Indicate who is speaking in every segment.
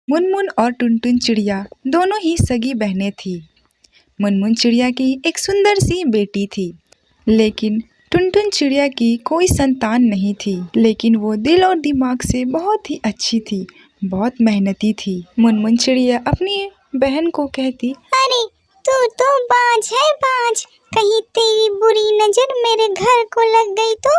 Speaker 1: मुनमुन और टुनटुन चिड़िया दोनों ही सगी बहनें थीं। मुनमुन चिड़िया की एक सुंदर सी बेटी थी, लेकिन टुनटुन चिड़िया की कोई संतान नहीं थी। लेकिन वो दिल और दिमाग से बहुत ही अच्छी थी, बहुत मेहनती थी। मुनमुन चिड़िया अपनी बहन को कहती,
Speaker 2: अरे तू तो बाज है बाज, कहीं तेरी बुरी नजर मेरे घर को लग गई तो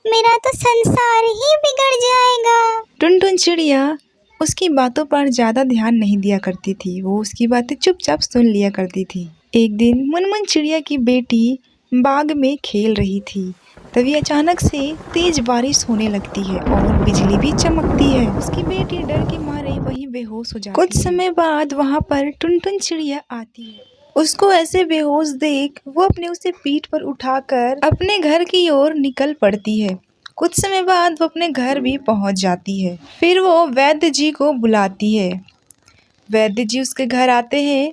Speaker 2: मेरा तो संसार ही बिगड़ जाएगा।
Speaker 1: टुनटुन चिड़िया उसकी बातों पर ज्यादा ध्यान नहीं दिया करती थी, वो उसकी बातें चुपचाप सुन लिया करती थी। एक दिन मुनमुन चिड़िया की बेटी बाग में खेल रही थी, तभी अचानक से तेज बारिश होने लगती है और बिजली भी चमकती है। उसकी बेटी डर के मारे वहीं बेहोश हो जाती है। कुछ समय बाद वहाँ पर टुनटुन चिड़िया आती है। उसको ऐसे बेहोश देख वो अपने उसे पीठ पर उठाकर अपने घर की ओर निकल पड़ती है। कुछ समय बाद वो अपने घर भी पहुंच जाती है। फिर वो वैद्य जी को बुलाती है। वैद्य जी उसके घर आते हैं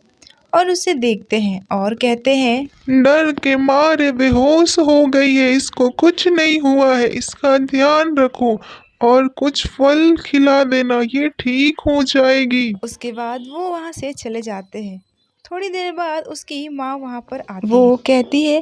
Speaker 1: और उसे देखते हैं और कहते हैं,
Speaker 3: डर के मारे बेहोश हो गई है, इसको कुछ नहीं हुआ है, इसका ध्यान रखो और कुछ फल खिला देना, ये ठीक हो जाएगी।
Speaker 1: उसके बाद वो वहाँ से चले जाते हैं। थोड़ी देर बाद उसकी माँ वहाँ पर आती है। वो कहती है,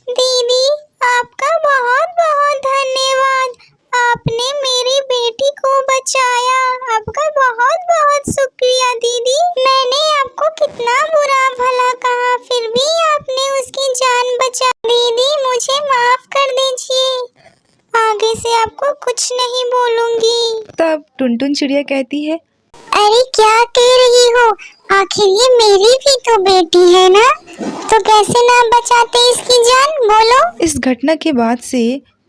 Speaker 2: दीदी आपका बहुत बहुत धन्यवाद, आपने मेरी बेटी को बचाया। आपका बहुत बहुत शुक्रिया दीदी। मैंने आपको कितना बुरा भला कहा, फिर भी आपने उसकी जान बचा। दीदी मुझे माफ कर दीजिए, आगे से आपको कुछ नहीं बोलूंगी।
Speaker 1: तब टुनटुन चिड़िया कहती है,
Speaker 2: अरे क्या कह रही हो, आखिर ये मेरी भी तो बेटी है ना, तो कैसे ना बचाते इसकी जान, बोलो।
Speaker 1: इस घटना के बाद से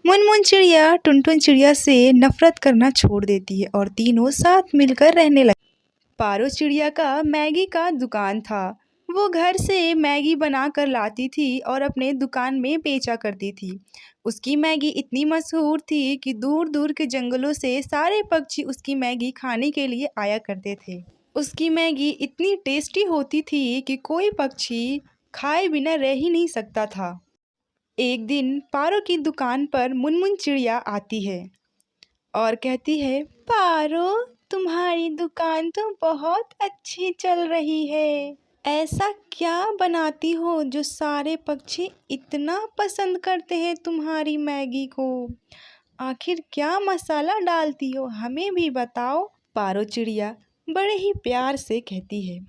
Speaker 1: मुनमुन चिड़िया टुनटुन चिड़िया से नफरत करना छोड़ देती है और तीनों साथ मिलकर रहने लगती। पारो चिड़िया का मैगी का दुकान था। वो घर से मैगी बना कर लाती थी और अपने दुकान में बेचा करती थी। उसकी मैगी इतनी मशहूर थी कि दूर दूर के जंगलों से सारे पक्षी उसकी मैगी खाने के लिए आया करते थे। उसकी मैगी इतनी टेस्टी होती थी कि कोई पक्षी खाए बिना रह ही नहीं सकता था। एक दिन पारो की दुकान पर मुनमुन चिड़िया आती है और कहती है, पारो तुम्हारी दुकान तो बहुत अच्छी चल रही है। ऐसा क्या बनाती हो जो सारे पक्षी इतना पसंद करते हैं तुम्हारी मैगी को? आखिर क्या मसाला डालती हो, हमें भी बताओ। पारो चिड़िया बड़े ही प्यार से कहती है,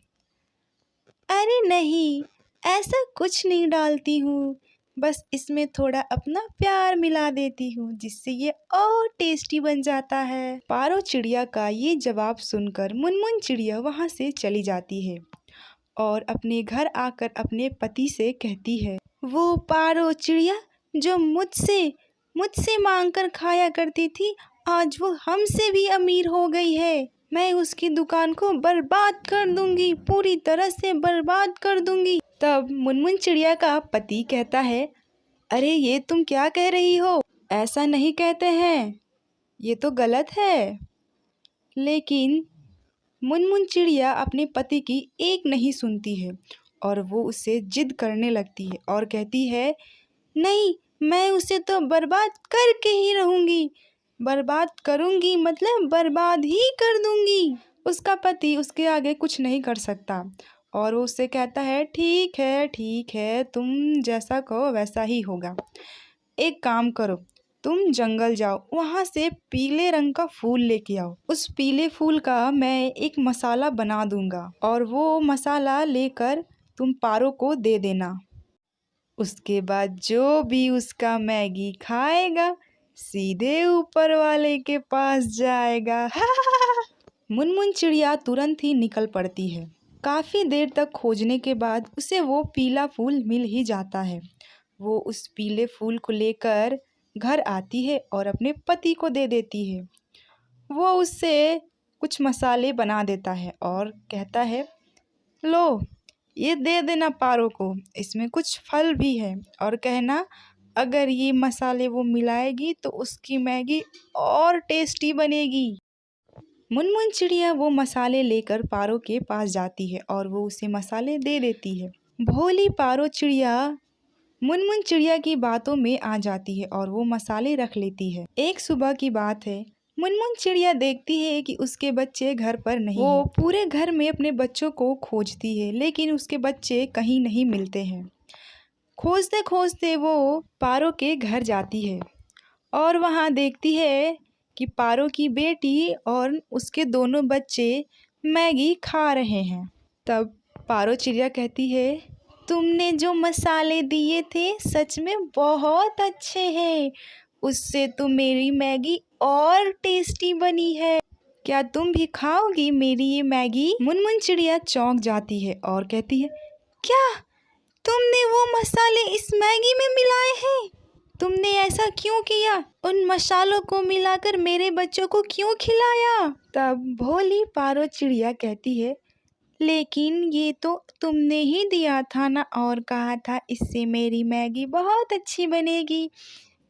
Speaker 1: अरे नहीं, ऐसा कुछ नहीं डालती हूँ, बस इसमें थोड़ा अपना प्यार मिला देती हूँ जिससे ये और टेस्टी बन जाता है। पारो चिड़िया का ये जवाब सुनकर मुनमुन चिड़िया वहाँ से चली जाती है और अपने घर आकर अपने पति से कहती है, वो पारो चिड़िया जो मुझसे मुझसे मांगकर खाया करती थी, आज वो हमसे भी अमीर हो गई है। मैं उसकी दुकान को बर्बाद कर दूंगी, पूरी तरह से बर्बाद कर दूंगी। तब मुनमुन चिड़िया का पति कहता है, अरे ये तुम क्या कह रही हो, ऐसा नहीं कहते हैं, ये तो गलत है। लेकिन मुनमुन चिड़िया अपने पति की एक नहीं सुनती है और वो उससे जिद करने लगती है और कहती है, नहीं, मैं उसे तो बर्बाद करके ही रहूंगी, बर्बाद करूंगी मतलब बर्बाद ही कर दूंगी। उसका पति उसके आगे कुछ नहीं कर सकता और वो उससे कहता है, ठीक है, तुम जैसा कहो वैसा ही होगा। एक काम करो, तुम जंगल जाओ, वहाँ से पीले रंग का फूल लेके आओ। उस पीले फूल का मैं एक मसाला बना दूंगा और वो मसाला लेकर तुम पारो को दे देना। उसके बाद जो भी उसका मैगी खाएगा सीधे ऊपर वाले के पास जाएगा। मुनमुन चिड़िया तुरंत ही निकल पड़ती है। काफ़ी देर तक खोजने के बाद उसे वो पीला फूल मिल ही जाता है। वो उस पीले फूल को लेकर घर आती है और अपने पति को दे देती है। वो उससे कुछ मसाले बना देता है और कहता है, लो ये दे देना पारो को, इसमें कुछ फल भी है, और कहना अगर ये मसाले वो मिलाएगी तो उसकी मैगी और टेस्टी बनेगी। मुनमुन चिड़िया वो मसाले लेकर पारो के पास जाती है और वो उसे मसाले दे देती है। भोली पारो चिड़िया मुनमुन चिड़िया की बातों में आ जाती है और वो मसाले रख लेती है। एक सुबह की बात है, मुनमुन चिड़िया देखती है कि उसके बच्चे घर पर नहीं हैं। वो पूरे घर में अपने बच्चों को खोजती है, लेकिन उसके बच्चे कहीं नहीं मिलते हैं। खोजते खोजते वो पारो के घर जाती है और वहाँ देखती है कि पारो की बेटी और उसके दोनों बच्चे मैगी खा रहे हैं। तब पारो चिड़िया कहती है, तुमने जो मसाले दिए थे सच में बहुत अच्छे हैं। उससे तो मेरी मैगी और टेस्टी बनी है। क्या तुम भी खाओगी मेरी ये मैगी? मुनमुन चिड़िया चौंक जाती है और कहती है, क्या तुमने वो मसाले इस मैगी में मिलाए हैं? तुमने ऐसा क्यों किया? उन मसालों को मिलाकर मेरे बच्चों को क्यों खिलाया? तब भोली पारो चिड़िया कहती है, लेकिन ये तो तुमने ही दिया था ना, और कहा था इससे मेरी मैगी बहुत अच्छी बनेगी,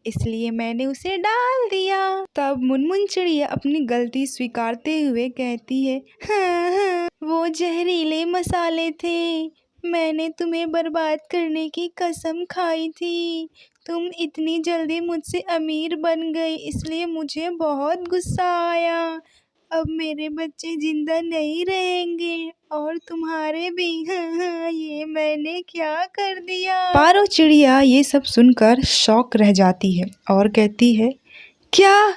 Speaker 1: इसलिए मैंने उसे डाल दिया। तब मुनमुन चिड़िया अपनी गलती स्वीकारते हुए कहती है, हाँ, वो जहरीले मसाले थे। मैंने तुम्हें बर्बाद करने की कसम खाई थी। तुम इतनी जल्दी मुझसे अमीर बन गई, इसलिए मुझे बहुत गुस्सा आया। अब मेरे बच्चे जिंदा नहीं रहेंगे और तुम्हारे भी। हाँ, ये मैंने क्या कर दिया? पारो चिड़िया ये सब सुनकर शॉक रह जाती है और कहती है, क्या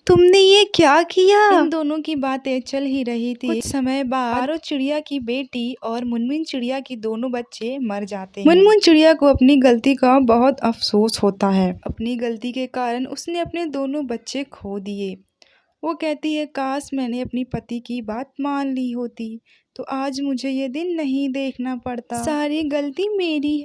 Speaker 1: तुमने ये क्या किया? इन दोनों की बातें चल ही रही थी। कुछ समय बाद पारो चिड़िया की बेटी और मुनमुन चिड़िया की दोनों बच्चे मर जाते हैं। मुनमुन चिड़िया को अपनी गलती का बहुत अफसोस होता है। अपनी गलती के कारण उसने अपने दोनों बच्चे खो दिए। वो कहती है, काश मैंने अपनी पति की बात मान ली होती तो आज मुझे ये दिन नहीं देखना पड़ता। सारी गलती मेरी है।